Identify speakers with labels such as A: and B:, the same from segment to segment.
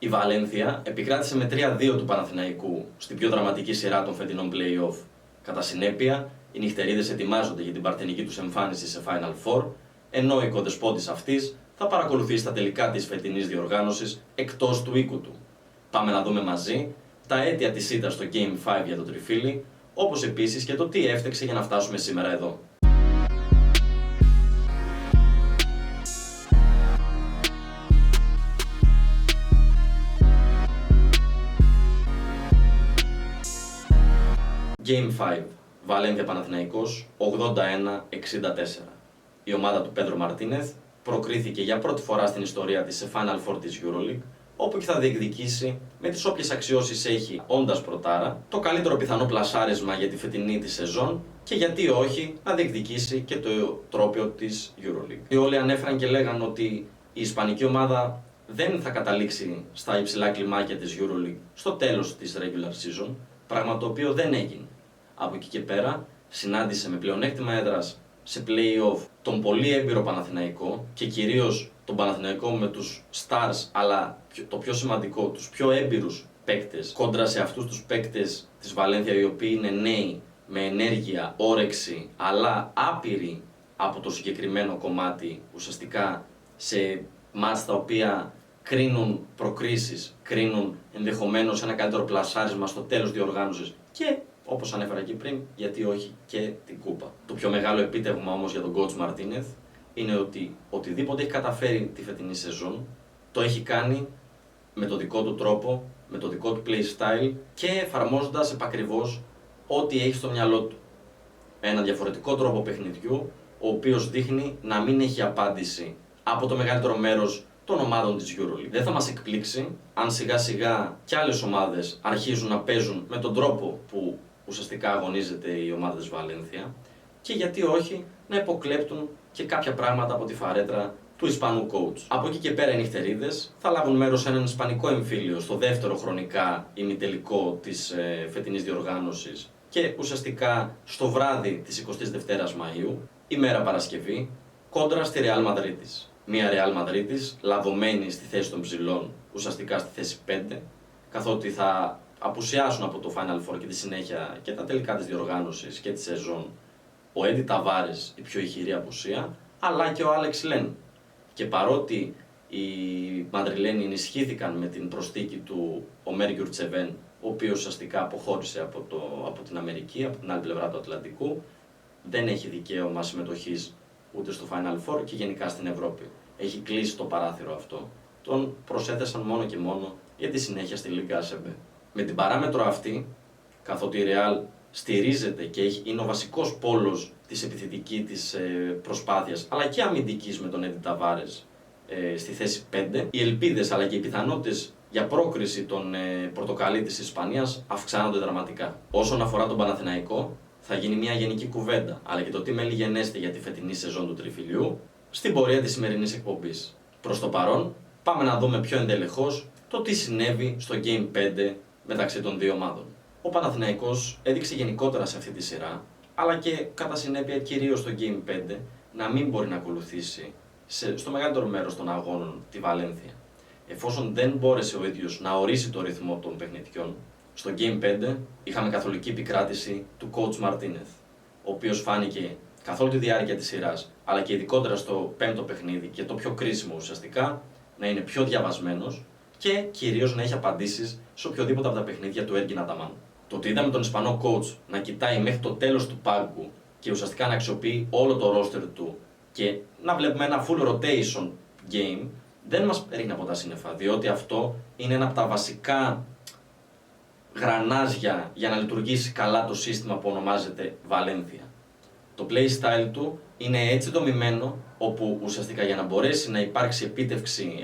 A: Η Βαλένθια επικράτησε με 3-2 του Παναθηναϊκού στην πιο δραματική σειρά των φετινών play-off. Κατά συνέπεια, οι νυχτερίδες ετοιμάζονται για την παρτενική τους εμφάνιση σε Final Four, ενώ η κοδεσπότης αυτής θα παρακολουθήσει τα τελικά της φετινής διοργάνωσης εκτός του οίκου του. Πάμε να δούμε μαζί τα αίτια της ήττας στο Game 5 για το τριφύλι, όπως επίσης και το τι έφταξε για να φτάσουμε σήμερα εδώ. Game 5. Βαλένθια Παναθηναϊκός 81-64. Η ομάδα του Πέντρο Μαρτίνεθ προκρίθηκε για πρώτη φορά στην ιστορία της σε Final Four της EuroLeague, όπου και θα διεκδικήσει με τις όποιες αξιώσεις έχει όντας πρωτάρα το καλύτερο πιθανό πλασάρισμα για τη φετινή της σεζόν και γιατί όχι να διεκδικήσει και το τρόπαιο της EuroLeague. Και όλοι ανέφεραν και λέγαν ότι η ισπανική ομάδα δεν θα καταλήξει στα υψηλά κλιμάκια της EuroLeague στο τέλος της regular season, πράγμα το οποίο δεν έγινε. Από εκεί και πέρα συνάντησε με πλεονέκτημα έδρας σε play-off τον πολύ έμπειρο Παναθηναϊκό και κυρίως τον Παναθηναϊκό με τους stars, αλλά το πιο σημαντικό, τους πιο έμπειρους παίκτες κόντρα σε αυτούς τους παίκτες της Βαλένθια, οι οποίοι είναι νέοι, με ενέργεια, όρεξη, αλλά άπειροι από το συγκεκριμένο κομμάτι, ουσιαστικά σε μάτς τα οποία κρίνουν προκρίσεις, κρίνουν ενδεχομένως ένα καλύτερο πλασάρισμα στο τέλος διοργάνωσης και, όπως ανέφερα και πριν, γιατί όχι και την κούπα. Το πιο μεγάλο επίτευγμα όμως για τον coach Μαρτίνεθ είναι ότι οτιδήποτε έχει καταφέρει τη φετινή σεζόν το έχει κάνει με το δικό του τρόπο, με το δικό του play style και εφαρμόζοντας επακριβώς ό,τι έχει στο μυαλό του. Ένα διαφορετικό τρόπο παιχνιδιού, ο οποίος δείχνει να μην έχει απάντηση από το μεγαλύτερο μέρος των ομάδων της EuroLeague. Δεν θα μας εκπλήξει αν σιγά σιγά κι άλλες ομάδες αρχίζουν να παίζουν με τον τρόπο που ουσιαστικά αγωνίζεται η ομάδα της Βαλένθια και γιατί όχι να υποκλέπτουν και κάποια πράγματα από τη φαρέτρα του Ισπανού coach. Από εκεί και πέρα οι νυχτερίδες θα λάβουν μέρος σε έναν ισπανικό εμφύλιο στο δεύτερο χρονικά ημιτελικό της φετινής διοργάνωσης και ουσιαστικά στο βράδυ της 22ης Μαΐου, ημέρα Παρασκευή, κόντρα στη Real Madrid. Μια Real Madrid λαβωμένη στη θέση των ψηλών, ουσιαστικά στη θέση 5, καθότι θα απουσιάσουν από το Final Four και τη συνέχεια και τα τελικά της διοργάνωσης και τη σεζόν ο Έντι Ταβάρες, η πιο ηχηρή απουσία, αλλά και ο Άλεξ Λεν. Και παρότι οι Μαδριλένοι ενισχύθηκαν με την προσθήκη του Ομέρ Γιουρτσεβέν, ο οποίος ουσιαστικά αποχώρησε από την Αμερική, από την άλλη πλευρά του Ατλαντικού, δεν έχει δικαίωμα συμμετοχής ούτε στο Final Four και γενικά στην Ευρώπη. Έχει κλείσει το παράθυρο αυτό. Τον προσέθεσαν μόνο και μόνο για τη συνέχεια στη Λίγκα ACB. Με την παράμετρο αυτή, καθότι η Real στηρίζεται και είναι ο βασικός πόλος της επιθετικής της προσπάθειας, αλλά και αμυντικής με τον Έντι Ταβάρες στη θέση 5, οι ελπίδες αλλά και οι πιθανότητες για πρόκριση των πορτοκαλί της Ισπανίας αυξάνονται δραματικά. Όσον αφορά τον Παναθηναϊκό, θα γίνει μια γενική κουβέντα, αλλά και το τι μέλη γενέστε για τη φετινή σεζόν του τριφυλιού στην πορεία της σημερινής εκπομπής. Προς το παρόν, πάμε να δούμε πιο εντελεχώς το τι συνέβη στο Game 5 μεταξύ των δύο ομάδων. Ο Παναθηναϊκός έδειξε γενικότερα σε αυτή τη σειρά, αλλά και κατά συνέπεια κυρίως στο Game 5, να μην μπορεί να ακολουθήσει στο μεγαλύτερο μέρος των αγώνων τη Βαλένθια. Εφόσον δεν μπόρεσε ο ίδιος να ορίσει το ρυθμό των παιχνιδιών, στο Game 5 είχαμε καθολική επικράτηση του coach Μαρτίνεθ, ο οποίος φάνηκε καθ' όλη τη διάρκεια της σειράς, αλλά και ειδικότερα στο πέμπτο παιχνίδι και το πιο κρίσιμο ουσιαστικά, να είναι πιο διαβασμένος και κυρίως να έχει απαντήσεις σε οποιοδήποτε από τα παιχνίδια του Έργιν Αταμάν. Το ότι είδαμε τον Ισπανό coach να κοιτάει μέχρι το τέλος του πάγκου και ουσιαστικά να αξιοποιεί όλο το roster του και να βλέπουμε ένα full rotation game, δεν μας ρίχνει από τα σύννεφα, διότι αυτό είναι ένα από τα βασικά γρανάζια για να λειτουργήσει καλά το σύστημα που ονομάζεται Βαλένθια. Το play style του είναι έτσι δομημένο, όπου ουσιαστικά για να μπορέσει να υπάρξει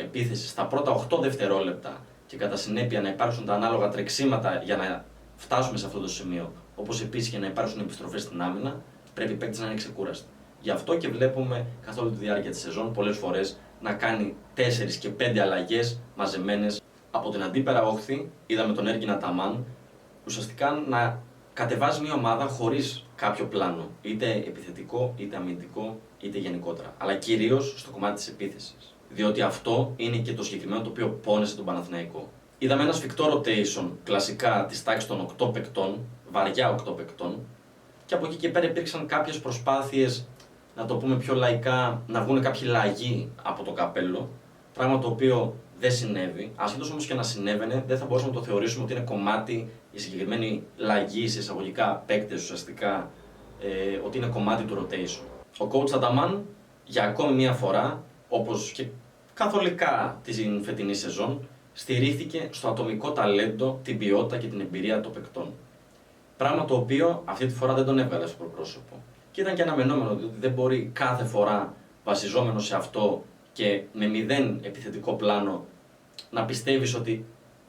A: επίθεση στα πρώτα 8 δευτερόλεπτα και κατά συνέπεια να υπάρξουν τα ανάλογα τρεξίματα για να φτάσουμε σε αυτό το σημείο, όπως επίσης και να υπάρξουν επιστροφές στην άμυνα, πρέπει οι παίκτες να είναι ξεκούραστοι. Γι' αυτό και βλέπουμε καθ' όλη τη διάρκεια της σεζόν πολλές φορές να κάνει 4 και 5 αλλαγές μαζεμένες. Από την αντίπερα όχθη είδαμε τον Έργιν Αταμάν ουσιαστικά να κατεβάζει μια ομάδα χωρίς κάποιο πλάνο, είτε επιθετικό, είτε αμυντικό, είτε γενικότερα, αλλά κυρίως στο κομμάτι της επίθεσης. διότι αυτό είναι και το συγκεκριμένο το οποίο πόνεσε τον Παναθηναϊκό. Είδαμε ένα σφιχτό rotation κλασικά της τάξης των 8 παικτών, βαριά 8 παικτών, και από εκεί και πέρα υπήρξαν κάποιες προσπάθειες, να το πούμε πιο λαϊκά, να βγουν κάποιοι λαγοί από το καπέλο, πράγμα το οποίο δεν συνέβη. Ασχέτως όμως και να συνέβαινε, δεν θα μπορούσαμε να το θεωρήσουμε ότι είναι κομμάτι οι συγκεκριμένοι λαγοί, σε εισαγωγικά παίκτες ουσιαστικά, ότι είναι κομμάτι του rotation. Ο coach Αταμάν για ακόμη μία φορά, όπως και καθολικά την φετινή σεζόν, στηρίχθηκε στο ατομικό ταλέντο, την ποιότητα και την εμπειρία των παικτών. Πράγμα το οποίο αυτή τη φορά δεν τον έβγαλε στο προπρόσωπο. Και ήταν και αναμενόμενο, διότι δεν μπορεί κάθε φορά βασιζόμενο σε αυτό και με 0 επιθετικό πλάνο να πιστεύεις ότι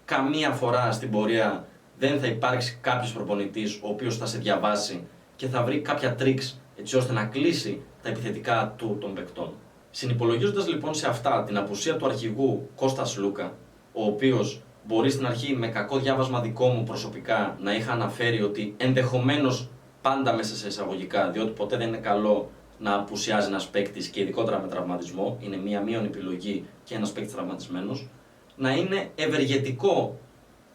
A: καμία φορά στην πορεία δεν θα υπάρξει κάποιος προπονητής ο οποίος θα σε διαβάσει και θα βρει κάποια tricks έτσι ώστε να κλείσει τα επιθετικά του των παικτών. Συνυπολογίζοντας λοιπόν σε αυτά την απουσία του αρχηγού Κώστας Λούκα, ο οποίος μπορεί στην αρχή με κακό διάβασμα δικό μου προσωπικά να είχα αναφέρει ότι ενδεχομένως πάντα μέσα σε εισαγωγικά, διότι ποτέ δεν είναι καλό να απουσιάζει ένας παίκτης και ειδικότερα με τραυματισμό, είναι μία μείον επιλογή και ένας παίκτης τραυματισμένος, να είναι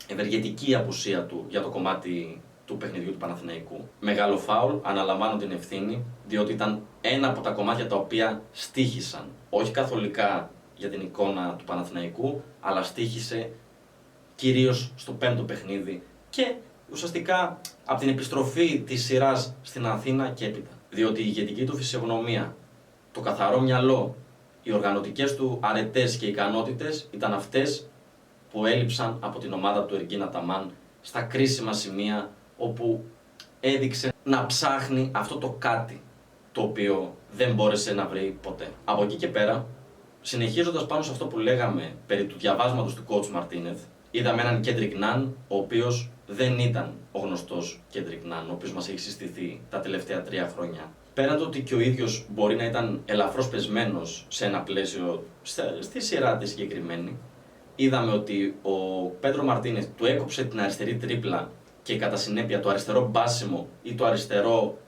A: ευεργετική η απουσία του για το κομμάτι του παιχνιδιού του Παναθηναϊκού. Μεγάλο φάουλ, αναλαμβάνω την ευθύνη, διότι ήταν ένα από τα κομμάτια τα οποία στοίχησαν, όχι καθολικά για την εικόνα του Παναθηναϊκού, αλλά στοίχησε κυρίως στο πέμπτο παιχνίδι και ουσιαστικά από την επιστροφή της σειράς στην Αθήνα και έπειτα. Διότι η ηγετική του φυσιογνωμία, το καθαρό μυαλό, οι οργανωτικές του αρετές και ικανότητες ήταν αυτές που έλειψαν από την ομάδα του Εργκίν Αταμάν στα κρίσιμα σημεία όπου έδειξε να ψάχνει αυτό το κάτι το οποίο δεν μπόρεσε να βρει ποτέ. Από εκεί και πέρα, συνεχίζοντας πάνω σε αυτό που λέγαμε περί του διαβάσματος του coach Μαρτίνεθ, είδαμε έναν Κέντρικ Ναν, ο οποίος δεν ήταν ο γνωστός Κέντρικ Ναν, ο οποίος μας έχει συστηθεί τα τελευταία 3 χρόνια. Πέραν το ότι και ο ίδιος μπορεί να ήταν ελαφρώς πεσμένος σε ένα πλαίσιο, στη σειρά τη συγκεκριμένη, είδαμε ότι ο Πέντρο Μαρτίνεθ του έκοψε την αριστερή τρίπλα και κατά συνέπεια το αριστερό μπάσιμο ή το αριστερό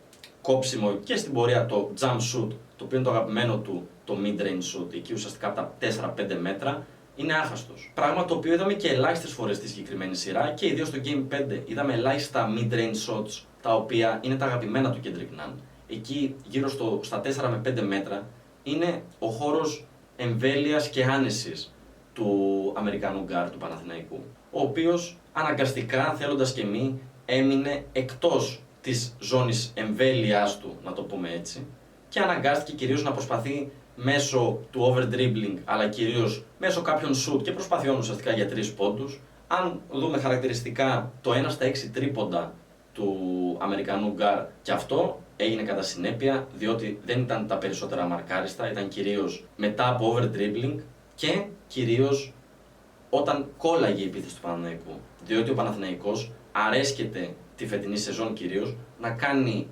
A: κόψιμο και στην πορεία το jump shoot, το οποίο είναι το αγαπημένο του, το mid-range shoot, εκεί ουσιαστικά από τα 4-5 μέτρα, είναι άχαστος. Πράγμα το οποίο είδαμε και ελάχιστες φορές στη συγκεκριμένη σειρά και ιδίως στο Game 5 είδαμε ελάχιστα mid-range shots, τα οποία είναι τα αγαπημένα του Kendrick Nunn. Εκεί γύρω στα 4 με 5 μέτρα είναι ο χώρος εμβέλειας και άνεσης του Αμερικανού γκάρ του Παναθηναϊκού, ο οποίος αναγκαστικά, θέλοντας και μη, έμεινε εκτός της ζώνης εμβέλειάς του, να το πούμε έτσι, και αναγκάστηκε κυρίως να προσπαθεί μέσω του over-dribbling, αλλά κυρίως μέσω κάποιων shoot και προσπαθειών ουσιαστικά για 3 πόντους. Αν δούμε χαρακτηριστικά το 1 στα 6 τρίποντα του Αμερικανού γκάρ, και αυτό έγινε κατά συνέπεια, διότι δεν ήταν τα περισσότερα μαρκάριστα, ήταν κυρίως μετά από over-dribbling και κυρίως όταν κόλλαγε η επίθεση του Παναθηναϊκού. Διότι ο Παναθηναϊκός αρέσκεται τη φετινή σεζόν κυρίως να κάνει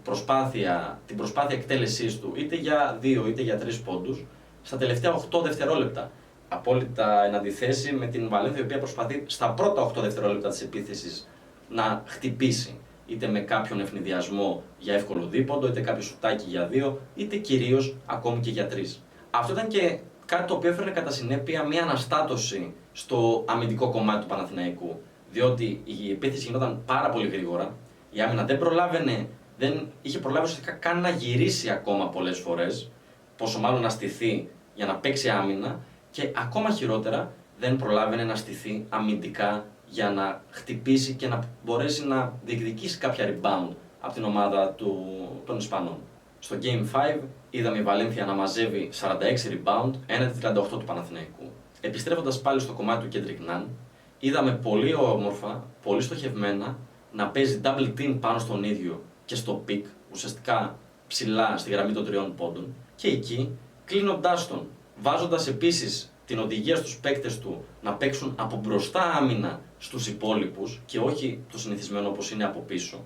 A: την προσπάθεια εκτέλεσής του είτε για 2 είτε για 3 πόντους στα τελευταία 8 δευτερόλεπτα. Απόλυτα εν αντιθέσει με την Βαλένθια, η οποία προσπαθεί στα πρώτα 8 δευτερόλεπτα της επίθεσης να χτυπήσει, είτε με κάποιον ευνηδιασμό για εύκολο δίποντο, είτε κάποιο σουτάκι για 2, είτε κυρίως ακόμη και για 3. Αυτό ήταν και κάτι το οποίο έφερε κατά συνέπεια μια αναστάτωση στο αμυντικό κομμάτι του Παναθηναϊκού. Διότι η επίθεση γινόταν πάρα πολύ γρήγορα, η άμυνα δεν είχε προλάβει ουσιαστικά καν να γυρίσει ακόμα πολλές φορές, πόσο μάλλον να στηθεί για να παίξει άμυνα, και ακόμα χειρότερα δεν προλάβαινε να στηθεί αμυντικά για να χτυπήσει και να μπορέσει να διεκδικήσει κάποια rebound από την ομάδα των Ισπανών. Στο Game 5 είδαμε η Βαλένθια να μαζεύει 46 rebound έναντι 38 του Παναθηναϊκού. Επιστρέφοντας πάλι στο κομμάτι του Kendrick Nunn, είδαμε πολύ όμορφα, πολύ στοχευμένα να παίζει double team πάνω στον ίδιο και στο pick, ουσιαστικά ψηλά στη γραμμή των 3 πόντων, και εκεί κλείνοντάς τον, βάζοντας επίσης την οδηγία στους παίκτες του να παίξουν από μπροστά άμυνα στους υπόλοιπους και όχι το συνηθισμένο όπως είναι από πίσω.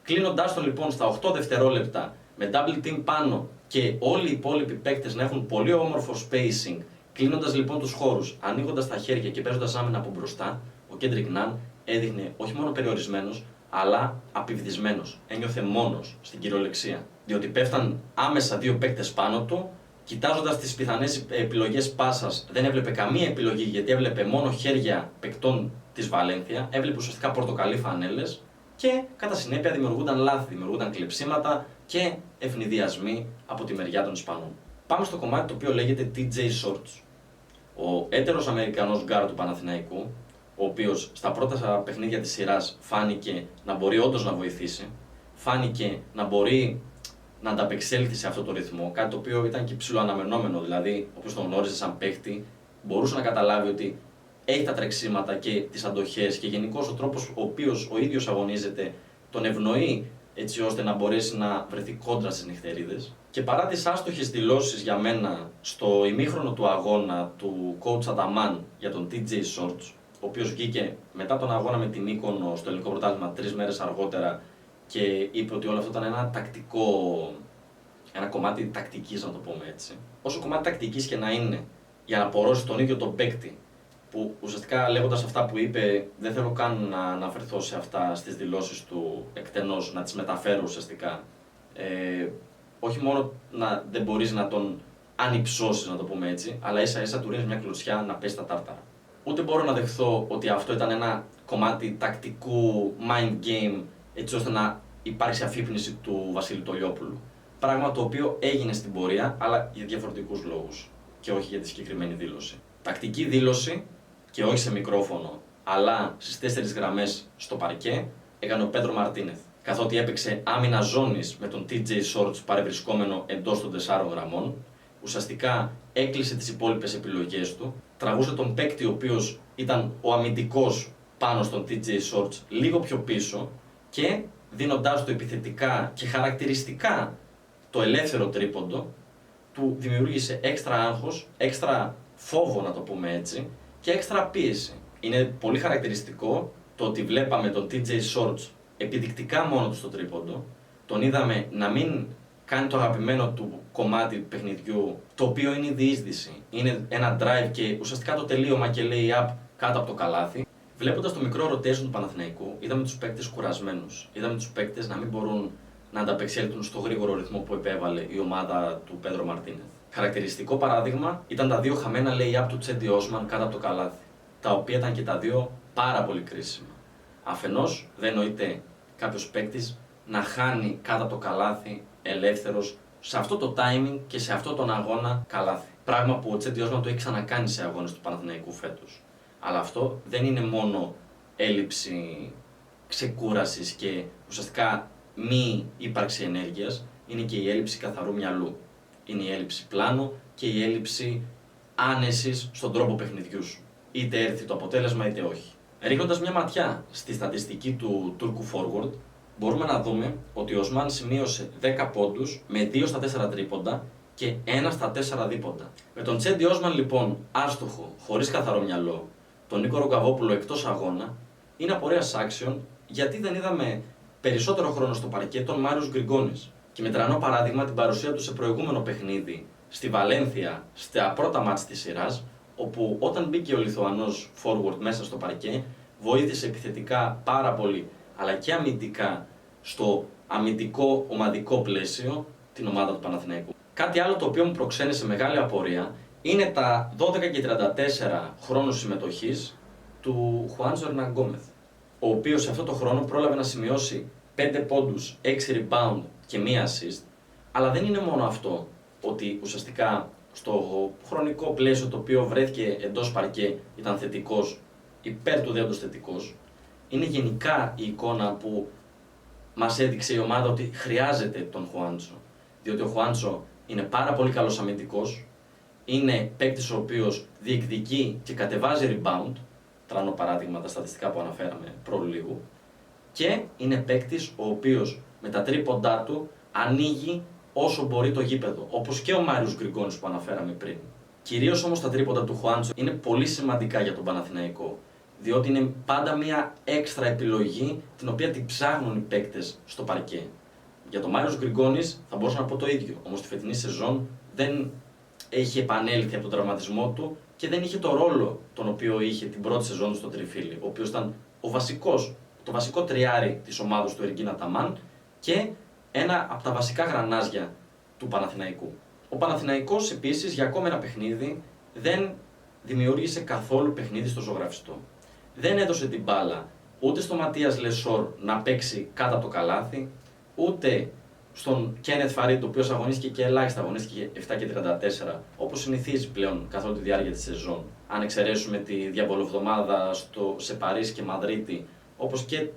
A: Κλείνοντάς τον λοιπόν στα 8 δευτερόλεπτα με double team πάνω και όλοι οι υπόλοιποι παίκτες να έχουν πολύ όμορφο spacing, κλείνοντας λοιπόν τους χώρους, ανοίγοντας τα χέρια και παίζοντας άμυνα από μπροστά, ο Kendrick Nunn έδειχνε όχι μόνο περιορισμένος, αλλά απειβδισμένος. Ένιωθε μόνος στην κυριολεξία. Διότι πέφταν άμεσα 2 παίκτες πάνω του Κοιτάζοντας τις πιθανές επιλογές πάσας, δεν έβλεπε καμία επιλογή γιατί έβλεπε μόνο χέρια παικτών της Βαλένθια, έβλεπε ουσιαστικά πορτοκαλί φανέλες και κατά συνέπεια δημιουργούνταν λάθη, δημιουργούνταν κλεψίματα και ευνηδιασμοί από τη μεριά των Ισπανών. Πάμε στο κομμάτι το οποίο λέγεται TJ Shorts. Ο έτερος Αμερικανός γκάρ του Παναθηναϊκού, ο οποίος στα πρώτα παιχνίδια της σειράς φάνηκε να μπορεί όντως να βοηθήσει, φάνηκε να μπορεί να ανταπεξέλθει σε αυτό το ρυθμό, κάτι το οποίο ήταν και ψηλοαναμενόμενο, δηλαδή όποιος τον γνώριζε σαν παίχτη μπορούσε να καταλάβει ότι έχει τα τρεξίματα και τις αντοχές και γενικώς ο τρόπος ο οποίος ο ίδιος αγωνίζεται τον ευνοεί έτσι ώστε να μπορέσει να βρεθεί κόντρα στις νυχτερίδες. Και παρά τις άστοχες δηλώσεις για μένα στο ημίχρονο του αγώνα του coach Αταμάν για τον TJ Shorts, ο οποίος βγήκε μετά τον αγώνα με την Μύκονο στο ελληνικό πρωτάθλημα 3 μέρες αργότερα και είπε ότι όλο αυτό ήταν ένα κομμάτι τακτικής, να το πούμε έτσι. Όσο κομμάτι τακτικής και να είναι, για να απορρώσει τον ίδιο τον παίκτη, που ουσιαστικά λέγοντας αυτά που είπε, δεν θέλω καν να αναφερθώ σε αυτά στις δηλώσεις του εκτενώς, να τις μεταφέρω ουσιαστικά. Όχι μόνο δεν μπορείς να τον ανυψώσεις, να το πούμε έτσι, αλλά ίσα ίσα του ρίχνεις μια κλωτσιά να πέσει τα τάρταρα. Ούτε μπορώ να δεχθώ ότι αυτό ήταν ένα κομμάτι τακτικού mind game, έτσι ώστε να υπάρξει αφύπνιση του Βασίλη Τολιόπουλου. Πράγμα το οποίο έγινε στην πορεία, αλλά για διαφορετικούς λόγους και όχι για τη συγκεκριμένη δήλωση. Τακτική δήλωση και όχι σε μικρόφωνο, αλλά στις 4 γραμμές στο παρκέ, έκανε ο Πέντρο Μαρτίνεθ. Καθότι έπαιξε άμυνα ζώνης με τον TJ Shorts παρευρισκόμενο εντός των 4 γραμμών, ουσιαστικά έκλεισε τις υπόλοιπες επιλογές του, τραβούσε τον παίκτη ο οποίος ήταν ο αμυντικός πάνω στον TJ Shorts λίγο πιο πίσω και δίνοντάς του επιθετικά και χαρακτηριστικά το ελεύθερο τρίποντο, του δημιούργησε έξτρα άγχος, έξτρα φόβο να το πούμε έτσι και έξτρα πίεση. Είναι πολύ χαρακτηριστικό το ότι βλέπαμε τον TJ Shorts επιδεικτικά μόνο του στο τρίποντο, τον είδαμε να μην κάνει το αγαπημένο του κομμάτι του παιχνιδιού, το οποίο είναι η διείσδυση. Είναι ένα drive και ουσιαστικά το τελείωμα και lay-up κάτω από το καλάθι. Βλέποντας το μικρό rotation του Παναθηναϊκού, είδαμε τους παίκτες κουρασμένους. Είδαμε τους παίκτες να μην μπορούν να ανταπεξέλθουν στο γρήγορο ρυθμό που επέβαλε η ομάδα του Πέντρο Μαρτίνεθ. Χαρακτηριστικό παράδειγμα ήταν τα 2 χαμένα lay-up του Τσέντι Όσμαν κάτω από το καλάθι, τα οποία ήταν και τα 2 πάρα πολύ κρίσιμα. Αφενός, δεν νοείται κάποιος παίκτης να χάνει κάτω από το καλάθι ελεύθερος σε αυτό το timing και σε αυτό τον αγώνα καλάθι. Πράγμα που ο Τσέντι Όσμαν το έχει ξανακάνει σε αγώνες του Παναθηναϊκού φέτος. Αλλά αυτό δεν είναι μόνο έλλειψη ξεκούρασης και ουσιαστικά μη ύπαρξη ενέργειας, είναι και η έλλειψη καθαρού μυαλού. Είναι η έλλειψη πλάνου και η έλλειψη άνεσης στον τρόπο παιχνιδιού σου. Είτε έρθει το αποτέλεσμα είτε όχι. Ρίχνοντας μια ματιά στη στατιστική του Τούρκου forward, μπορούμε να δούμε ότι ο Οσμάν σημείωσε 10 πόντους με 2 στα 4 τρίποντα και 1 στα 4 δίποντα. Με τον Τσέντι Όσμαν λοιπόν άστοχο, χωρίς καθαρό μυαλό, τον Νίκο Ρογκαβόπουλο εκτός αγώνα, είναι απορίας άξιων γιατί δεν είδαμε περισσότερο χρόνο στο παρκέ τον Μάριος Γκριγκόνης. Και με τρανό παράδειγμα την παρουσία του σε προηγούμενο παιχνίδι στη Βαλένθια, στα πρώτα μάτς της σειράς, όπου όταν μπήκε ο Λιθουανός forward μέσα στο παρκέ, βοήθησε επιθετικά πάρα πολύ, αλλά και αμυντικά στο αμυντικό ομαδικό πλαίσιο την ομάδα του Παναθηναϊκού. Κάτι άλλο το οποίο μου προξένησε μεγάλη απορία είναι τα 12 και 34 χρόνους συμμετοχής του Χουάντσο Ερναν Γκόμεθ, ο οποίος σε αυτό το χρόνο πρόλαβε να σημειώσει 5 πόντους, 6 rebound και 1 assist, αλλά δεν είναι μόνο αυτό, ότι ουσιαστικά στο χρονικό πλαίσιο το οποίο βρέθηκε εντός παρκέ ήταν θετικός, υπέρ του δέοντος θετικός, είναι γενικά η εικόνα που μας έδειξε η ομάδα ότι χρειάζεται τον Χουάντσο, διότι ο Χουάντσο είναι πάρα πολύ καλός αμυντικός, είναι παίκτης ο οποίος διεκδικεί και κατεβάζει rebound, τρανό παράδειγμα τα στατιστικά που αναφέραμε προλίγου, και είναι παίκτης ο οποίος με τα τρίποντά του ανοίγει όσο μπορεί το γήπεδο, όπως και ο Μάριος Γκριγκόνης που αναφέραμε πριν. Κυρίως όμως τα τρίποντα του Χουάντσο είναι πολύ σημαντικά για τον Παναθηναϊκό, διότι είναι πάντα μια έξτρα επιλογή την οποία την ψάχνουν οι παίκτες στο παρκέ. Για τον Μάριος Γκριγκόνης θα μπορούσα να πω το ίδιο, όμως τη φετινή σεζόν δεν έχει επανέλθει από τον τραυματισμό του και δεν είχε το ρόλο τον οποίο είχε την πρώτη σεζόν του στο Τριφύλι, ο οποίος ήταν το βασικό τριάρι της ομάδας του Εργκίν Αταμάν και ένα από τα βασικά γρανάζια του Παναθηναϊκού. Ο Παναθηναϊκός επίσης για ακόμα ένα παιχνίδι δεν δημιούργησε καθόλου παιχνίδι στο ζωγραφιστό. Δεν έδωσε την μπάλα ούτε στο Ματίας Λεσόρ να παίξει κάτω από το καλάθι, ούτε στον Κένεθ Φαρίτ, ο οποίος αγωνίστηκε και ελάχιστα, αγωνίστηκε 7 και 34, όπως συνηθίζει πλέον καθ' όλη τη διάρκεια της σεζόν. Αν εξαιρέσουμε τη διαβολοβδομάδα σε Παρίσι και Μαδρίτη, όπως και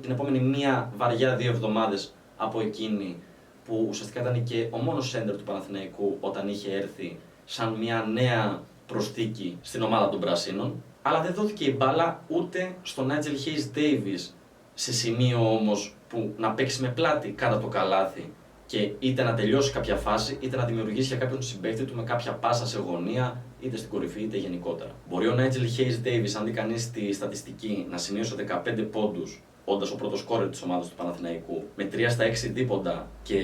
A: την επόμενη μία βαριά 2 εβδομάδες από εκείνη, που ουσιαστικά ήταν και ο μόνος σέντερ του Παναθηναϊκού όταν είχε έρθει σαν μια νέα προσθήκη στην ομάδα των Πρασίνων. Αλλά δεν δόθηκε η μπάλα ούτε στον Νάιτζελ Χέις Ντέιβις, σε σημείο όμως που να παίξει με πλάτη κάτω από το καλάθι και είτε να τελειώσει κάποια φάση, είτε να δημιουργήσει για κάποιον συμπαίκτη του με κάποια πάσα σε γωνία, είτε στην κορυφή είτε γενικότερα. Μπορεί ο Νάιτζελ Χέις Ντέιβις, αν δει κανείς τη στατιστική, να σημείωσε 15 πόντους, όντας ο πρώτος σκόρερ της ομάδας του Παναθηναϊκού, με 3 στα 6 δίποντα και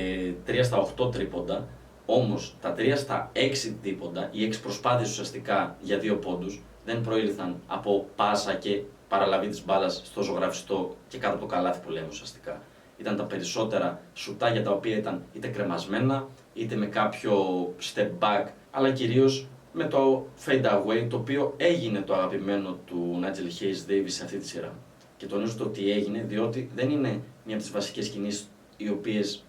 A: 3 στα 8 τρίποντα. Όμως τα 3 στα 6 δίποντα, οι 6 προσπάθειες ουσιαστικά για 2 πόντους, δεν προήλθαν από πάσα και παραλαβή της μπάλας στο ζωγραφιστό και κάτω από το καλάθι που λέμε ουσιαστικά. Ήταν τα περισσότερα σουτάγια τα οποία ήταν είτε κρεμασμένα, είτε με κάποιο step back, αλλά κυρίως με το fade away, το οποίο έγινε το αγαπημένο του Nigel Hayes Davis σε αυτή τη σειρά. Και τονίζω το ότι έγινε διότι δεν είναι μία από τις βασικές κινήσεις οι οποίες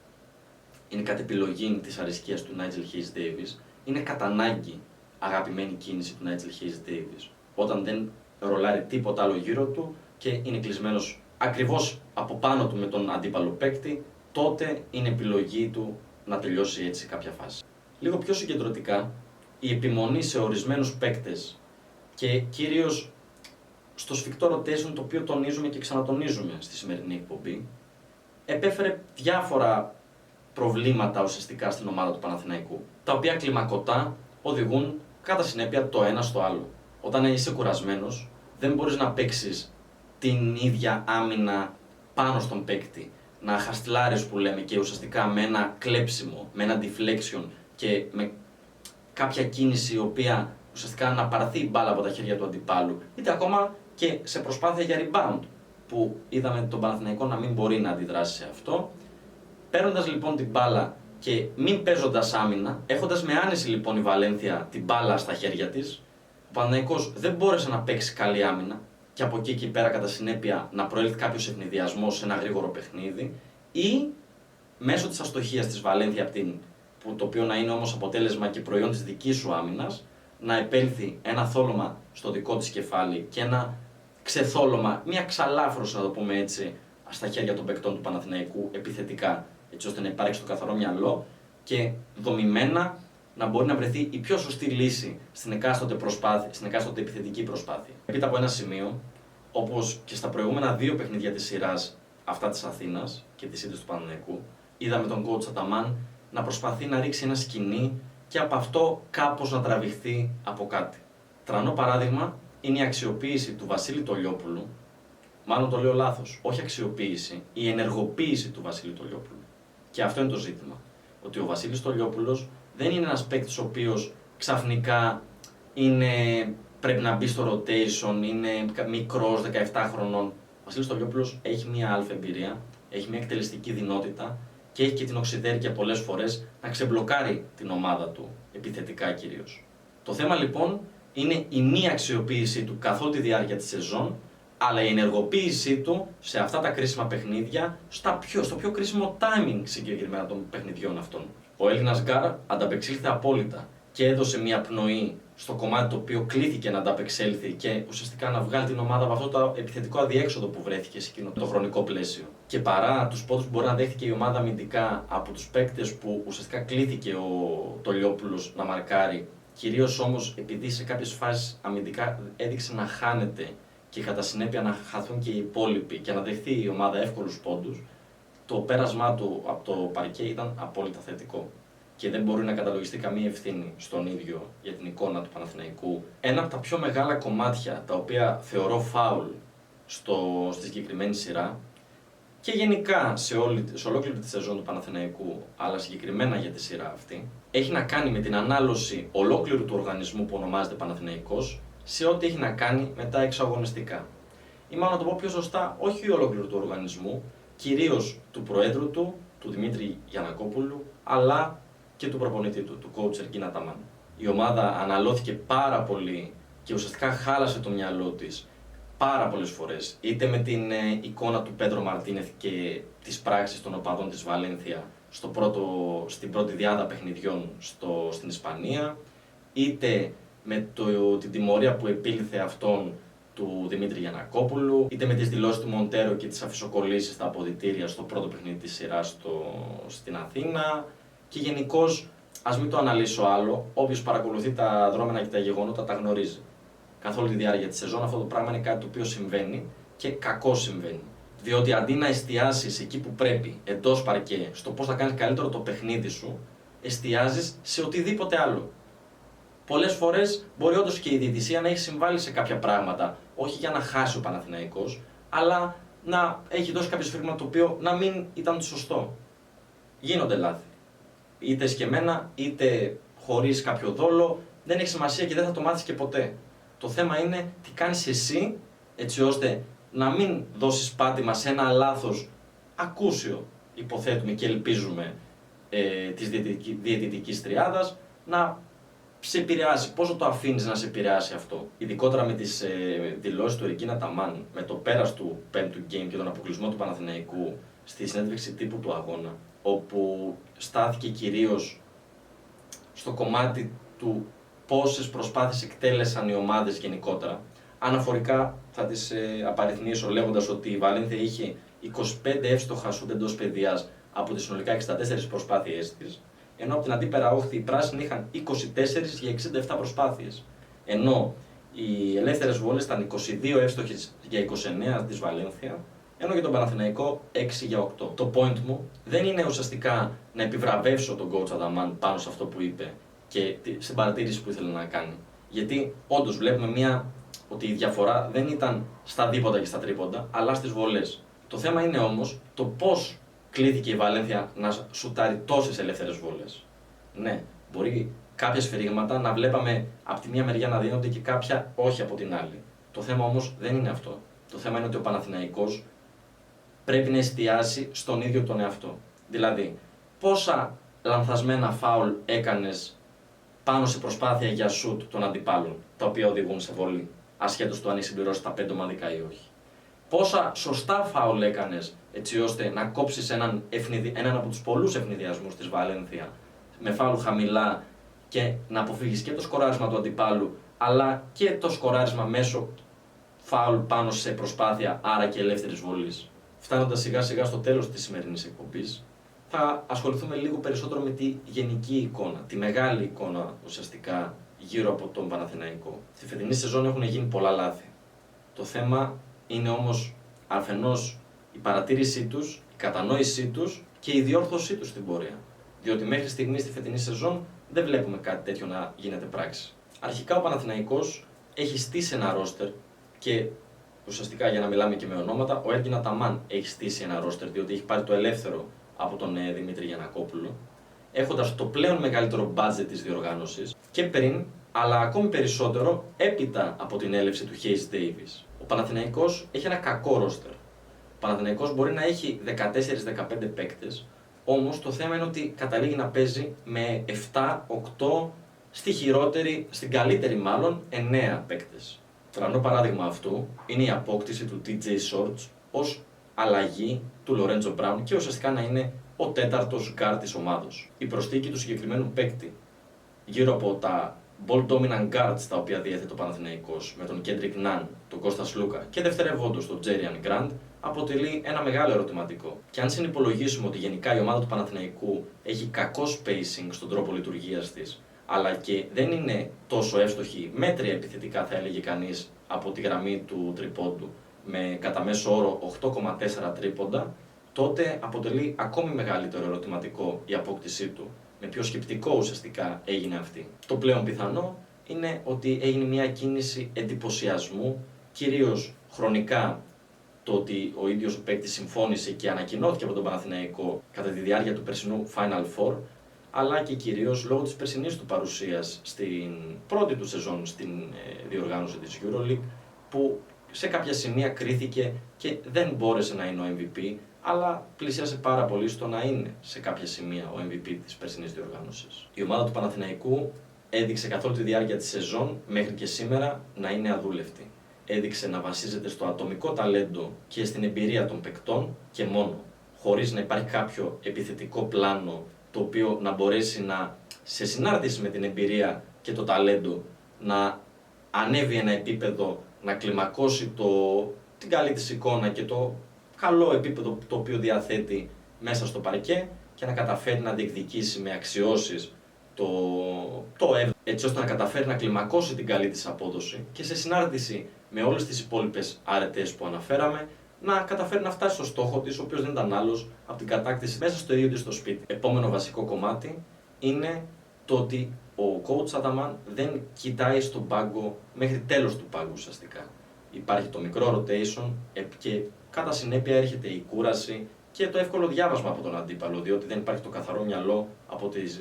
A: είναι κατ' επιλογή της αρισκίας του Nigel Hayes Davis, είναι κατά ανάγκη αγαπημένη κίνηση του Nigel Hayes Davis. Όταν δεν ρολάρει τίποτα άλλο γύρω του και είναι κλεισμένος ακριβώς από πάνω του με τον αντίπαλο παίκτη, τότε είναι επιλογή του να τελειώσει έτσι κάποια φάση. Λίγο πιο συγκεντρωτικά, η επιμονή σε ορισμένους παίκτες και κυρίως στο σφιχτό rotation, το οποίο τονίζουμε και ξανατονίζουμε στη σημερινή εκπομπή, επέφερε διάφορα προβλήματα ουσιαστικά στην ομάδα του Παναθηναϊκού, τα οποία κλιμακωτά οδηγούν κατά συνέπεια το ένα στο άλλο. Όταν είσαι κουρασμένος, δεν μπορείς να παίξεις την ίδια άμυνα πάνω στον παίκτη, να χαστλάρεις που λέμε και ουσιαστικά με ένα κλέψιμο, με ένα deflection και με κάποια κίνηση η οποία ουσιαστικά να πάρθει η μπάλα από τα χέρια του αντιπάλου, είτε ακόμα και σε προσπάθεια για rebound, που είδαμε τον Παναθηναϊκό να μην μπορεί να αντιδράσει σε αυτό. Παίρνοντας λοιπόν την μπάλα και μην παίζοντας άμυνα, έχοντας με άνεση λοιπόν η Βαλένθια την μπάλα στα χέρια της, ο Παναθηναϊκός δεν μπόρεσε να παίξει καλή άμυνα και από εκεί και πέρα κατά συνέπεια να προέλθει κάποιος ευνηδιασμός σε ένα γρήγορο παιχνίδι, ή μέσω της αστοχίας της Βαλένθια, το οποίο να είναι όμως αποτέλεσμα και προϊόν της δικής σου άμυνας, να επέλθει ένα θόλωμα στο δικό της κεφάλι και ένα ξεθόλωμα, μια ξαλάφρωση να το πούμε έτσι, στα χέρια των παικτών του Παναθηναϊκού επιθετικά, έτσι ώστε να υπάρξει το καθαρό μυαλό και δομημένα να μπορεί να βρεθεί η πιο σωστή λύση στην εκάστοτε επιθετική προσπάθεια. Έπειτα από ένα σημείο, όπως και στα προηγούμενα 2 παιχνίδια της σειράς, αυτά της Αθήνας και της ήττης του Παναθηναϊκού, είδαμε τον coach Αταμάν να προσπαθεί να ρίξει ένα σκηνή και από αυτό κάπως να τραβηχθεί από κάτι. Τρανό παράδειγμα είναι η αξιοποίηση του Βασίλη Τολιόπουλου, μάλλον το λέω λάθος, όχι αξιοποίηση, η ενεργοποίηση του Βασίλη Τολιόπουλου. Και αυτό είναι το ζήτημα. Ότι ο Βασίλης Τολιόπουλος δεν είναι ένας παίκτης ο οποίος ξαφνικά πρέπει να μπει στο rotation, είναι μικρός, 17 χρονών. Ο Βασίλης Τολιόπουλος έχει μια αλφα εμπειρία, έχει μια εκτελεστική δυνότητα και έχει και την οξυδέρκεια πολλές φορές να ξεμπλοκάρει την ομάδα του, επιθετικά κυρίως. Το θέμα λοιπόν είναι η μη αξιοποίησή του καθ' όλη τη διάρκεια της σεζόν, αλλά η ενεργοποίησή του σε αυτά τα κρίσιμα παιχνίδια, στο πιο κρίσιμο timing συγκεκριμένα των παιχνιδιών αυτών. Ο Έλληνας Γκάρ ανταπεξήλθε απόλυτα και έδωσε μια πνοή στο κομμάτι το οποίο κλήθηκε να ανταπεξέλθει και ουσιαστικά να βγάλει την ομάδα από αυτό το επιθετικό αδιέξοδο που βρέθηκε σε εκείνο το χρονικό πλαίσιο. Και παρά τους πόντους που μπορεί να δέχτηκε η ομάδα αμυντικά από τους παίκτες που ουσιαστικά κλήθηκε ο Τολιόπουλος να μαρκάρει, κυρίως όμως επειδή σε κάποιες φάσεις αμυντικά έδειξε να χάνεται και κατά συνέπεια να χαθούν και οι υπόλοιποι και να δεχθεί η ομάδα εύκολους πόντους, το πέρασμά του από το παρκέ ήταν απόλυτα θετικό. Και δεν μπορεί να καταλογιστεί καμία ευθύνη στον ίδιο για την εικόνα του Παναθηναϊκού. Ένα από τα πιο μεγάλα κομμάτια τα οποία θεωρώ φάουλ στη συγκεκριμένη σειρά και γενικά σε ολόκληρη τη σεζόν του Παναθηναϊκού, αλλά συγκεκριμένα για τη σειρά αυτή, έχει να κάνει με την ανάλωση ολόκληρου του οργανισμού που ονομάζεται Παναθηναϊκός σε ό,τι έχει να κάνει με τα εξωαγωνιστικά. Ή μάλλον να το πω πιο σωστά, όχι ολόκληρου του οργανισμού, κυρίως του Προέδρου του Δημήτρη Γιαννακόπουλου, αλλά και του προπονητή του coach Ερκίν Αταμάν. Η ομάδα αναλώθηκε πάρα πολύ και ουσιαστικά χάλασε το μυαλό της πάρα πολλές φορές, είτε με την εικόνα του Πέντρο Μαρτίνεθ και τις πράξεις των οπαδών της Βαλένθια στην πρώτη διάδα παιχνιδιών στην Ισπανία, είτε με την τιμωρία που επήλθε αυτόν του Δημήτρη Γιαννακόπουλου, είτε με τις δηλώσεις του Μοντέρο και τις αφισοκολλήσεις στα αποδυτήρια στο πρώτο παιχνίδι της σειράς στην Αθήνα. Και γενικώς, ας μην το αναλύσω άλλο, όποιος παρακολουθεί τα δρόμενα και τα γεγονότα τα γνωρίζει. Καθ' όλη τη διάρκεια της σεζόν αυτό το πράγμα είναι κάτι το οποίο συμβαίνει και κακώς συμβαίνει. Διότι αντί να εστιάσεις εκεί που πρέπει, εντός παρκέ, στο πώς θα κάνεις καλύτερο το παιχνίδι σου, εστιάζεις σε οτιδήποτε άλλο. Πολλές φορές μπορεί όντως και η διαιτησία να έχει συμβάλει σε κάποια πράγματα, όχι για να χάσει ο Παναθηναϊκός, αλλά να έχει δώσει κάποιο σφύριγμα το οποίο να μην ήταν σωστό. Γίνονται λάθη. Είτε σκεμμένα, είτε χωρίς κάποιο δόλο, δεν έχει σημασία και δεν θα το μάθεις και ποτέ. Το θέμα είναι τι κάνεις εσύ, έτσι ώστε να μην δώσεις πάτημα σε ένα λάθος ακούσιο, υποθέτουμε και ελπίζουμε, της διαιτητικής τριάδας, να σε επηρεάσει. Πόσο το αφήνεις να σε επηρεάσει αυτό, ειδικότερα με τις δηλώσεις του Ερκίν Αταμάν, με το πέρας του πέμπτου game και τον αποκλεισμό του Παναθηναϊκού στη συνέντευξη τύπου του αγώνα, όπου στάθηκε κυρίως στο κομμάτι του πόσες προσπάθειες εκτέλεσαν οι ομάδες γενικότερα. Αναφορικά θα τις απαριθμίσω λέγοντας ότι η Βαλένθια είχε 25 εύστοχα σουτ εντός παιδιάς από τις συνολικά 64 προσπάθειές της, ενώ από την αντίπερα όχθη οι πράσινοι είχαν 24 για 67 προσπάθειες. Ενώ οι ελεύθερες βόλες ήταν 22 εύστοχες για 29 της Βαλένθια, ενώ για τον Παναθηναϊκό 6 για 8. Το point μου δεν είναι ουσιαστικά να επιβραβεύσω τον coach Αταμάν πάνω σε αυτό που είπε και στην παρατήρηση που ήθελε να κάνει. Γιατί όντως βλέπουμε ότι η διαφορά δεν ήταν στα δίποτα και στα τρίποντα, αλλά στις βολές. Το θέμα είναι όμως το πώς κλήθηκε η Βαλένθια να σουτάρει τόσες ελεύθερες βόλες. Ναι, μπορεί κάποια σφυρίγματα να βλέπαμε από τη μία μεριά να δίνονται και κάποια όχι από την άλλη. Το θέμα όμως δεν είναι αυτό. Το θέμα είναι ότι ο Παναθηναϊκός πρέπει να εστιάσει στον ίδιο τον εαυτό. Δηλαδή, πόσα λανθασμένα φάουλ έκανες πάνω σε προσπάθεια για σουτ των αντιπάλων, τα οποία οδηγούν σε βολή, ασχέτως του αν έχει συμπληρώσει τα 5 ομαδικά ή όχι. Πόσα σωστά φάουλ έκανες έτσι ώστε να κόψεις έναν από τους πολλούς ευνηδιασμούς της Βαλένθια με φάουλ χαμηλά και να αποφύγεις και το σκοράρισμα του αντιπάλου, αλλά και το σκοράρισμα μέσω φάουλ πάνω σε προσπάθεια, άρα και ελεύθερης βολής. Φτάνοντας σιγά σιγά στο τέλος της σημερινής εκπομπής, θα ασχοληθούμε λίγο περισσότερο με τη γενική εικόνα, τη μεγάλη εικόνα ουσιαστικά γύρω από τον Παναθηναϊκό. Στη φετινή σεζόν έχουν γίνει πολλά λάθη. Το θέμα είναι όμως αφενός η παρατήρησή τους, η κατανόησή τους και η διόρθωσή τους στην πορεία. Διότι μέχρι στιγμή στη φετινή σεζόν δεν βλέπουμε κάτι τέτοιο να γίνεται πράξη. Αρχικά ο Παναθηναϊκός έχει στήσει ένα ρόστερ και ουσιαστικά για να μιλάμε και με ονόματα, ο Ερκίν Αταμάν έχει στήσει ένα ρόστερ διότι έχει πάρει το ελεύθερο από τον Δημήτρη Γιαννακόπουλο, έχοντας το πλέον μεγαλύτερο budget της διοργάνωσης και πριν, αλλά ακόμη περισσότερο έπειτα από την έλευση του Hayes Davis. Ο Παναθηναϊκός έχει ένα κακό ρόστερ. Ο Παναθηναϊκός μπορεί να έχει 14-15 παίκτες, όμως το θέμα είναι ότι καταλήγει να παίζει με 7-8, στην καλύτερη μάλλον 9 παίκτες. Τρανό παράδειγμα αυτού είναι η απόκτηση του TJ Shorts ως αλλαγή του Λορέντζο Μπράουν και ουσιαστικά να είναι ο τέταρτος γκάρ της ομάδος. Η προσθήκη του συγκεκριμένου παίκτη γύρω από τα ball dominant guards τα οποία διέθετε ο Παναθηναϊκός με τον Κέντρικ Ναν, τον Κώστας Λούκα και δευτερευόντως τον Τζέριαν Γκραντ αποτελεί ένα μεγάλο ερωτηματικό. Και αν συνυπολογίσουμε ότι γενικά η ομάδα του Παναθηναϊκού έχει κακό spacing στον τρόπο λειτουργίας της, αλλά και δεν είναι τόσο εύστοχη, μέτρια επιθετικά θα έλεγε κανείς από τη γραμμή του τριπόντου, με κατά μέσο όρο 8,4 τρίποντα, τότε αποτελεί ακόμη μεγαλύτερο ερωτηματικό η απόκτησή του. Με ποιο σκεπτικό ουσιαστικά έγινε αυτή. Το πλέον πιθανό είναι ότι έγινε μια κίνηση εντυπωσιασμού, κυρίως χρονικά το ότι ο ίδιος ο παίκτης συμφώνησε και ανακοινώθηκε από τον Παναθηναϊκό κατά τη διάρκεια του περσινού Final Four, αλλά και κυρίως λόγω της περσινής του παρουσίας στην πρώτη του σεζόν στην διοργάνωση της EuroLeague, που σε κάποια σημεία κρίθηκε και δεν μπόρεσε να είναι ο MVP, αλλά πλησίασε πάρα πολύ στο να είναι σε κάποια σημεία ο MVP της περσινής διοργάνωσης. Η ομάδα του Παναθηναϊκού έδειξε καθ' όλη τη διάρκεια της σεζόν μέχρι και σήμερα να είναι αδούλευτη. Έδειξε να βασίζεται στο ατομικό ταλέντο και στην εμπειρία των παικτών και μόνο, χωρίς να υπάρχει κάποιο επιθετικό πλάνο το οποίο να μπορέσει να, σε συνάρτηση με την εμπειρία και το ταλέντο, να ανέβει ένα επίπεδο, να κλιμακώσει την καλή της εικόνα και το καλό επίπεδο το οποίο μέσα στο παρκέ και να καταφέρει να διεκδικήσει με αξιώσεις το έτσι ώστε να καταφέρει να κλιμακώσει την καλή της απόδοση και σε συνάρτηση με όλες τις υπόλοιπες αρετές που αναφέραμε, να καταφέρει να φτάσει στο στόχο της, ο οποίος δεν ήταν άλλος από την κατάκτηση μέσα στο ίδιο της το σπίτι. Επόμενο βασικό κομμάτι είναι το ότι ο coach Ataman δεν κοιτάει στον πάγκο μέχρι τέλος του πάγκου ουσιαστικά. Υπάρχει το μικρό rotation και κατά συνέπεια έρχεται η κούραση και το εύκολο διάβασμα από τον αντίπαλο, διότι δεν υπάρχει το καθαρό μυαλό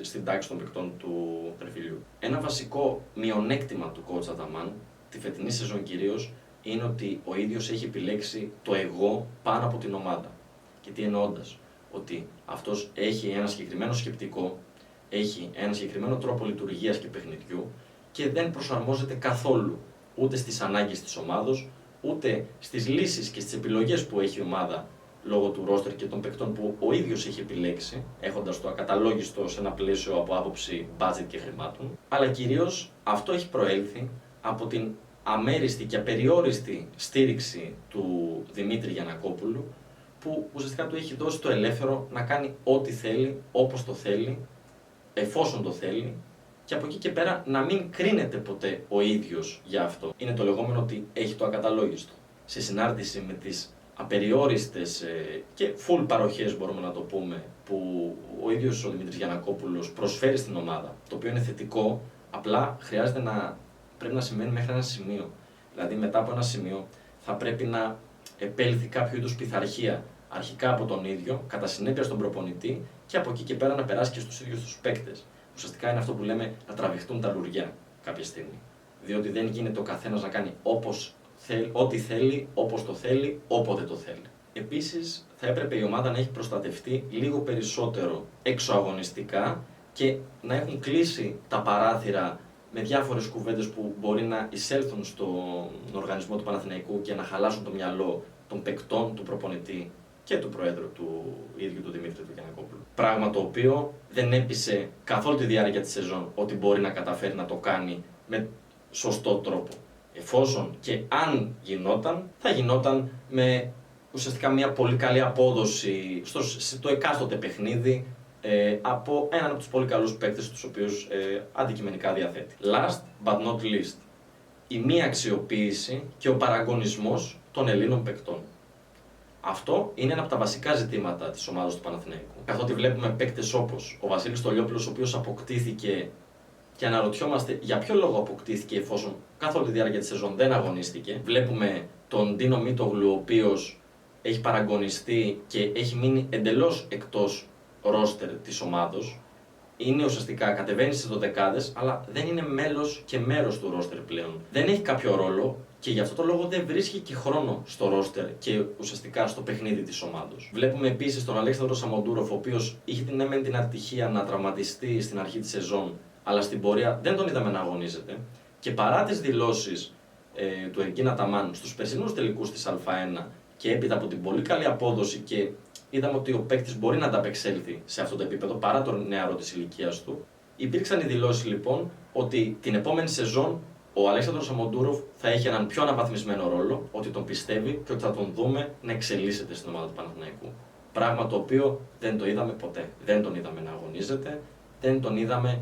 A: στην τάξη των παικτών του τρεφιλιού. Ένα βασικό μειονέκτημα του coach Ataman, τη φετινή σεζόν κυρίως, είναι ότι ο ίδιος έχει επιλέξει το εγώ πάνω από την ομάδα. Και τι εννοώντας, ότι αυτός έχει ένα συγκεκριμένο σκεπτικό, έχει ένα συγκεκριμένο τρόπο λειτουργίας και παιχνιδιού και δεν προσαρμόζεται καθόλου ούτε στις ανάγκες της ομάδος, ούτε στις λύσεις και στις επιλογές που έχει η ομάδα λόγω του ρόστερ και των παικτών που ο ίδιος έχει επιλέξει, έχοντας το ακαταλόγιστο σε ένα πλαίσιο από άποψη budget και χρημάτων. Αλλά κυρίως αυτό έχει προέλθει από την αμέριστη και απεριόριστη στήριξη του Δημήτρη Γιαννακόπουλου, που ουσιαστικά του έχει δώσει το ελεύθερο να κάνει ό,τι θέλει, όπως το θέλει, εφόσον το θέλει, και από εκεί και πέρα να μην κρίνεται ποτέ ο ίδιος για αυτό. Είναι το λεγόμενο ότι έχει το ακαταλόγιστο. Σε συνάρτηση με τις απεριόριστες και full παροχές, μπορούμε να το πούμε, που ο ίδιος ο Δημήτρης Γιαννακόπουλος προσφέρει στην ομάδα, το οποίο είναι θετικό, απλά πρέπει να σημαίνει μέχρι ένα σημείο. Δηλαδή μετά από ένα σημείο θα πρέπει να επέλθει κάποιο είδους πειθαρχία, αρχικά από τον ίδιο, κατά συνέπεια στον προπονητή και από εκεί και πέρα να περάσει και στους ίδιους τους παίκτες. Ουσιαστικά είναι αυτό που λέμε να τραβηχτούν τα λουριά κάποια στιγμή. Διότι δεν γίνεται ο καθένας να κάνει ό,τι θέλει, όπως το θέλει, όποτε το θέλει. Επίσης, θα έπρεπε η ομάδα να έχει προστατευτεί λίγο περισσότερο εξωαγωνιστικά και να έχουν κλείσει τα παράθυρα με διάφορες κουβέντες που μπορεί να εισέλθουν στον οργανισμό του Παναθηναϊκού και να χαλάσουν το μυαλό των παικτών, του προπονητή και του Προέδρου του ίδιου του Δημήτρη του Γιαννακόπουλου. Πράγμα το οποίο δεν έπεισε καθ' όλη τη διάρκεια της σεζόν ότι μπορεί να καταφέρει να το κάνει με σωστό τρόπο. Εφόσον και αν γινόταν, θα γινόταν με ουσιαστικά μια πολύ καλή απόδοση στο εκάστοτε παιχνίδι από έναν από τους πολύ καλούς παίκτες τους οποίους αντικειμενικά διαθέτει. Last but not least, η μη αξιοποίηση και ο παραγωνισμός των Ελλήνων παικτών. Αυτό είναι ένα από τα βασικά ζητήματα της ομάδας του Παναθηναϊκού. Καθότι βλέπουμε παίκτες όπως ο Βασίλης Στολιόπουλος, ο οποίος αποκτήθηκε και αναρωτιόμαστε για ποιο λόγο αποκτήθηκε εφόσον καθ' όλη τη διάρκεια της σεζόν δεν αγωνίστηκε. Βλέπουμε τον Ντίνο Μίτογλου, ο οποίος έχει παραγωνιστεί και έχει μείνει εντελώς εκτός ρόστερ της ομάδος. Είναι ουσιαστικά, κατεβαίνει στις δωδεκάδες, αλλά δεν είναι μέλος και μέρος του ρόστερ πλέον. Δεν έχει κάποιο ρόλο και γι' αυτό το λόγο δεν βρίσκει και χρόνο στο ρόστερ και ουσιαστικά στο παιχνίδι της ομάδος. Βλέπουμε επίσης τον Αλέξανδρο Σαμοντούροφ, ο οποίος είχε την ατυχία να τραυματιστεί στην αρχή της σεζόν, αλλά στην πορεία δεν τον είδαμε να αγωνίζεται. Και παρά τις δηλώσεις του Ερκίν Αταμάν στους περσινούς τελικούς της Α1 και έπειτα από την πολύ καλή απόδοση και είδαμε ότι ο παίκτης μπορεί να ανταπεξέλθει σε αυτό το επίπεδο παρά τον νεαρό της ηλικίας του. Υπήρξαν οι δηλώσεις λοιπόν ότι την επόμενη σεζόν ο Αλέξανδρος Σαμοντούροφ θα έχει έναν πιο αναβαθμισμένο ρόλο, ότι τον πιστεύει και ότι θα τον δούμε να εξελίσσεται στην ομάδα του Παναθηναϊκού. Πράγμα το οποίο δεν το είδαμε ποτέ. Δεν τον είδαμε να αγωνίζεται, δεν τον είδαμε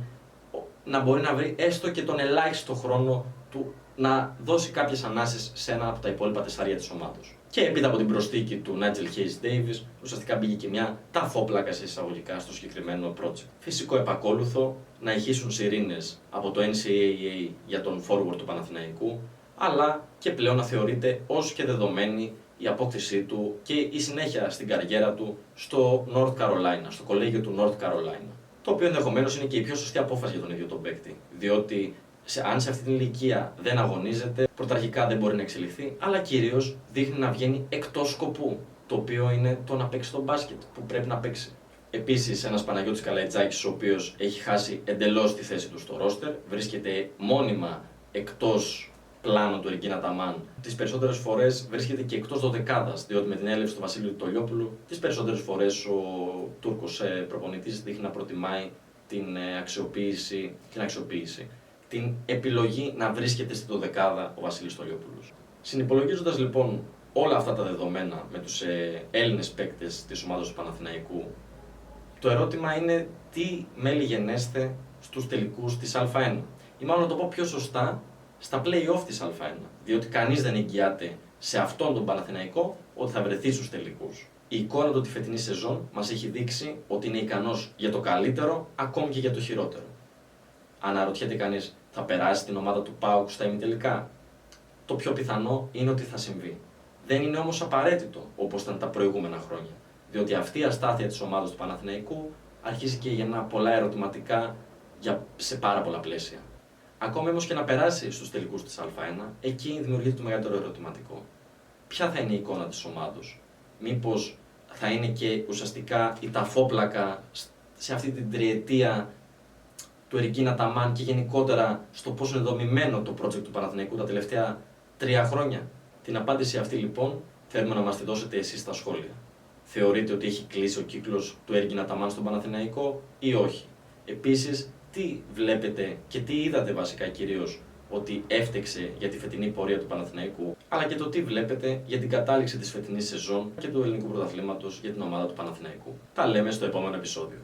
A: να μπορεί να βρει έστω και τον ελάχιστο χρόνο του να δώσει κάποιες ανάσες σε ένα από τα υπόλοιπα τεσσάρια της ομάδος. Και έπειτα από την προσθήκη του Νάιτζελ Χέις Ντέιβις, ουσιαστικά μπήκε και μια ταφόπλακα σε εισαγωγικά στο συγκεκριμένο project. Φυσικό επακόλουθο να ηχήσουν σιρήνες από το NCAA για τον forward του Παναθηναϊκού, αλλά και πλέον να θεωρείται ως και δεδομένη η απόκτησή του και η συνέχεια στην καριέρα του στο North Carolina, στο κολέγιο του North Carolina. Το οποίο ενδεχομένως είναι και η πιο σωστή απόφαση για τον ίδιο τον παίκτη, διότι αν σε αυτή την ηλικία δεν αγωνίζεται, πρωταρχικά δεν μπορεί να εξελιχθεί, αλλά κυρίως δείχνει να βγαίνει εκτός σκοπού, το οποίο είναι το να παίξει το μπάσκετ που πρέπει να παίξει. Επίσης, ένας Παναγιώτης Καλαϊτζάκης, ο οποίος έχει χάσει εντελώς τη θέση του στο ρόστερ, βρίσκεται μόνιμα εκτός πλάνου του Ερκίν Αταμάν. Τις περισσότερες φορές βρίσκεται και εκτός δωδεκάδας, διότι με την έλευση του Βασίλειου Τολιόπουλου, τις περισσότερες φορές ο Τούρκος προπονητής δείχνει να προτιμάει την αξιοποίηση, την επιλογή να βρίσκεται στη δωδεκάδα ο Βασίλης Τολιόπουλος. Συνυπολογίζοντας λοιπόν όλα αυτά τα δεδομένα με τους Έλληνες παίκτες της ομάδας του Παναθηναϊκού, το ερώτημα είναι τι μέλη γενέστε στους τελικούς της Α1. Ή μάλλον να το πω πιο σωστά, στα play-off της Α1. Διότι κανείς δεν εγγυάται σε αυτόν τον Παναθηναϊκό ότι θα βρεθεί στους τελικούς. Η εικόνα του τη φετινή σεζόν μας έχει δείξει ότι είναι ικανός για το καλύτερο, ακόμη και για το χειρότερο. Αναρωτιέται κανείς, θα περάσει την ομάδα του ΠΑΟΚ στα ημιτελικά? Το πιο πιθανό είναι ότι θα συμβεί. Δεν είναι όμως απαραίτητο όπως ήταν τα προηγούμενα χρόνια. Διότι αυτή η αστάθεια της ομάδας του Παναθηναϊκού αρχίζει και γεννά πολλά ερωτηματικά σε πάρα πολλά πλαίσια. Ακόμη όμως και να περάσει στους τελικούς της Α1, εκεί δημιουργείται το μεγαλύτερο ερωτηματικό. Ποια θα είναι η εικόνα της ομάδος? Μήπως θα είναι και ουσιαστικά η ταφόπλακα σε αυτή την τριετία του Ερκίν Αταμάν και γενικότερα στο πώς είναι δομημένο το project του Παναθηναϊκού τα τελευταία 3 χρόνια? Την απάντηση αυτή λοιπόν θέλουμε να μας τη δώσετε εσείς στα σχόλια. Θεωρείτε ότι έχει κλείσει ο κύκλος του Ερκίν Αταμάν στον Παναθηναϊκό ή όχι? Επίσης, τι βλέπετε και τι είδατε βασικά κυρίως ότι έφτεξε για τη φετινή πορεία του Παναθηναϊκού, αλλά και το τι βλέπετε για την κατάληξη της φετινής σεζόν και του ελληνικού πρωταθλήματος για την ομάδα του Παναθηναϊκού. Τα λέμε στο επόμενο επεισόδιο.